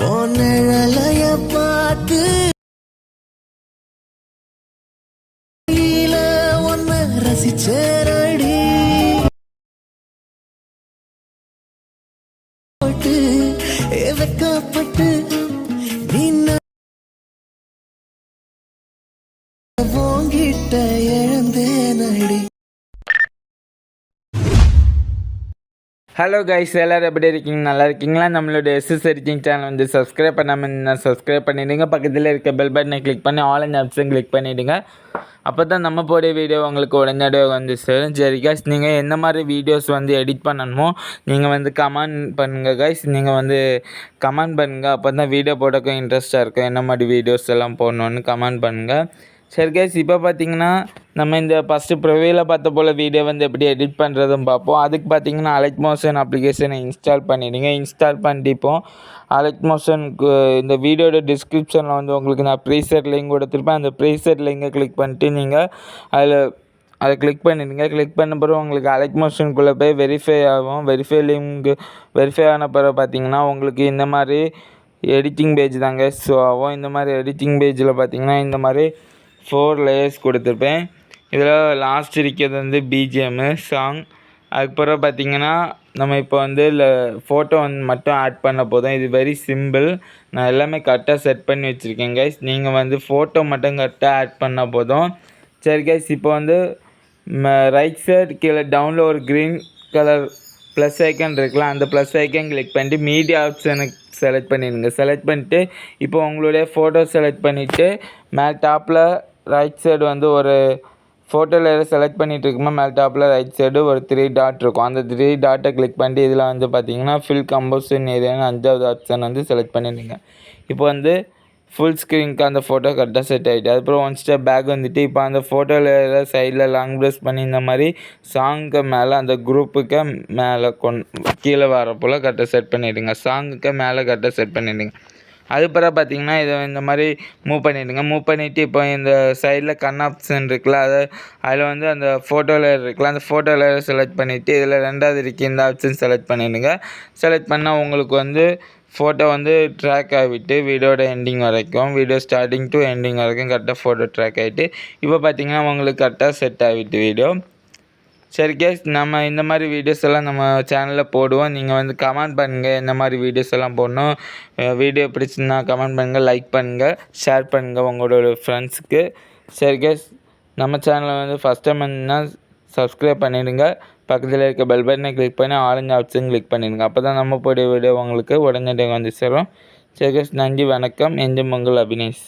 உன் நிழலைய பார்த்து ஒன்ன ரசிச்சேரடி வெக்கப்பட்டு நீங்கிட்ட எழுந்தேனடி. ஹலோ கைஸ், எல்லோரும் எப்படி இருக்கீங்க? நல்லா இருக்கீங்களா? நம்மளோட எஸ்எஸ் எடிட்டிங் சேனல் வந்து சப்ஸ்கிரைப் பண்ணாமல் சப்ஸ்கிரைப் பண்ணிவிடுங்க. பக்கத்தில் இருக்க பெல் பட்டனை கிளிக் பண்ணி ஆல் அண்ட் ஆப்ஷன் கிளிக் பண்ணிவிடுங்க. அப்போ தான் நம்ம போடைய வீடியோ உங்களுக்கு உடனடியாக வந்து சேரும். சரி கைஸ், நீங்கள் எந்த மாதிரி வீடியோஸ் வந்து எடிட் பண்ணணுமோ நீங்கள் வந்து கமெண்ட் பண்ணுங்கள் கைஸ். நீங்கள் வந்து கமெண்ட் பண்ணுங்கள், அப்போ தான் வீடியோ போடக்கும் இன்ட்ரெஸ்ட்டாக இருக்கும். என்ன மாதிரி வீடியோஸ் எல்லாம் போடணுன்னு கமெண்ட் பண்ணுங்கள். சரி கைஸ், இப்போ பார்த்தீங்கன்னா நம்ம இந்த ஃபஸ்ட்டு ப்ரொவையில் பார்த்த போல் வீடியோ வந்து எப்படி எடிட் பண்ணுறதுன்னு பார்ப்போம். அதுக்கு பார்த்தீங்கன்னா அலெக்ட் மோஷன் அப்ளிகேஷனை இன்ஸ்டால் பண்ணிவிடுங்க. இன்ஸ்டால் பண்ணிட்டு இப்போ அலெக்ட் மோஷனுக்கு இந்த வீடியோட டிஸ்கிரிப்ஷனில் வந்து உங்களுக்கு நான் ப்ரீசெட் லிங்க் கொடுத்துருப்பேன். அந்த ப்ரீசெட் லிங்கை கிளிக் பண்ணிட்டு நீங்கள் அதை கிளிக் பண்ணிடுங்க. கிளிக் பண்ண பிறகு உங்களுக்கு அலெக்ட் மோஷனுக்குள்ளே போய் வெரிஃபை ஆகும். வெரிஃபை ஆன பிறகு பார்த்தீங்கன்னா உங்களுக்கு இந்த மாதிரி எடிட்டிங் பேஜ் தாங்க ஷோ ஆகும். இந்த மாதிரி எடிட்டிங் பேஜில் பார்த்தீங்கன்னா இந்த மாதிரி 4 லேயர்ஸ் கொடுத்துருப்பேன். இதில் லாஸ்ட் இருக்கிறது வந்து பிஜிஎம்மு சாங். அதுக்கப்புறம் பார்த்திங்கன்னா நம்ம இப்போ வந்து ஃபோட்டோ மட்டும் ஆட் பண்ண போதும். இது வெரி சிம்பிள். நான் எல்லாமே கரெக்டாக செட் பண்ணி வச்சுருக்கேன் கைஸ். நீங்கள் வந்து ஃபோட்டோ மட்டும் கரெக்டாக ஆட் பண்ண போதும். சரி கைஸ், இப்போ வந்து ரைட் சைடு கீழே டவுனில் ஒரு க்ரீன் கலர் ப்ளஸ் ஐக்கன் இருக்கலாம். அந்த ப்ளஸ் ஐக்கன் கிளிக் பண்ணிட்டு மீடியா ஆப்ஷனுக்கு செலக்ட் பண்ணிடுங்க. செலக்ட் பண்ணிட்டு இப்போ உங்களுடைய ஃபோட்டோ செலக்ட் பண்ணிவிட்டு மேல் டாப்பில் ரைட் சைடு வந்து ஒரு ஃபோட்டோவில் செலக்ட் பண்ணிகிட்டு இருக்கும்போது மேல் டாப்பில் ரைட் சைடு ஒரு 3 டாட் இருக்கும். அந்த 3 டாட்டை கிளிக் பண்ணிட்டு இதில் வந்து பார்த்தீங்கன்னா ஃபில் கம்போசிஷன் ஏரியான்னு 5வது ஆப்ஷன் வந்து செலக்ட் பண்ணிடுங்க. இப்போ வந்து ஃபுல் ஸ்க்ரீனுக்கு அந்த ஃபோட்டோ கரெக்டாக செட் ஆகிட்டு அதுக்கப்புறம் 1 ஸ்டெப் பேக் வந்துட்டு இப்போ அந்த ஃபோட்டோவில் சைடில் லாங் ப்ரெஸ் பண்ணி இந்த மாதிரி சாங்குக்கு மேலே அந்த குரூப்புக்கு மேலே கீழே வர போல் கரெக்டாக செட் பண்ணிவிடுங்க. சாங்குக்கு மேலே கரெக்டாக செட் பண்ணிவிடுங்க. அதுக்கப்புறம் பார்த்தீங்கன்னா இதை இந்த மாதிரி மூவ் பண்ணிவிடுங்க. மூவ் பண்ணிவிட்டு இப்போ இந்த சைடில் கண் ஆப்ஷன் இருக்குல்ல, அதில் வந்து அந்த ஃபோட்டோவில் இருக்குல்ல, அந்த ஃபோட்டோவில் செலக்ட் பண்ணிவிட்டு இதில் 2வது இருக்குது இந்த ஆப்ஷன் செலக்ட் பண்ணிவிடுங்க. செலக்ட் பண்ணால் உங்களுக்கு வந்து ஃபோட்டோ வந்து ட்ராக் ஆகிவிட்டு வீடியோட எண்டிங் வரைக்கும், வீடியோ ஸ்டார்டிங் டு எண்டிங் வரைக்கும் கரெக்டாக ஃபோட்டோ ட்ராக் ஆகிட்டு இப்போ பார்த்தீங்கன்னா உங்களுக்கு கரெக்டாக செட் ஆகிட்டு வீடியோ. சரி கேஸ், நம்ம இந்த மாதிரி வீடியோஸ் எல்லாம் நம்ம சேனலில் போடுவோம். நீங்கள் வந்து கமெண்ட் பண்ணுங்கள் என்ன மாதிரி வீடியோஸ் எல்லாம் போடணும். வீடியோ பிடிச்சிருந்தா கமெண்ட் பண்ணுங்கள், லைக் பண்ணுங்கள், ஷேர் பண்ணுங்கள் உங்களோட ஃப்ரெண்ட்ஸுக்கு. சரி கேஸ், நம்ம சேனலை வந்து ஃபஸ்ட் டைம் வந்துன்னா சப்ஸ்கிரைப் பண்ணிவிடுங்க. பக்கத்தில் இருக்க பெல் பட்டனை கிளிக் பண்ணி ஆரஞ்சு ஆப்ஷன் கிளிக் பண்ணிடுங்க. அப்போ தான் நம்ம போடைய வீடியோ உங்களுக்கு உடனடியாக வந்து சேரும். சரி கேஸ், நன்றி, வணக்கம். என்றும் உங்கள் அபினேஷ்.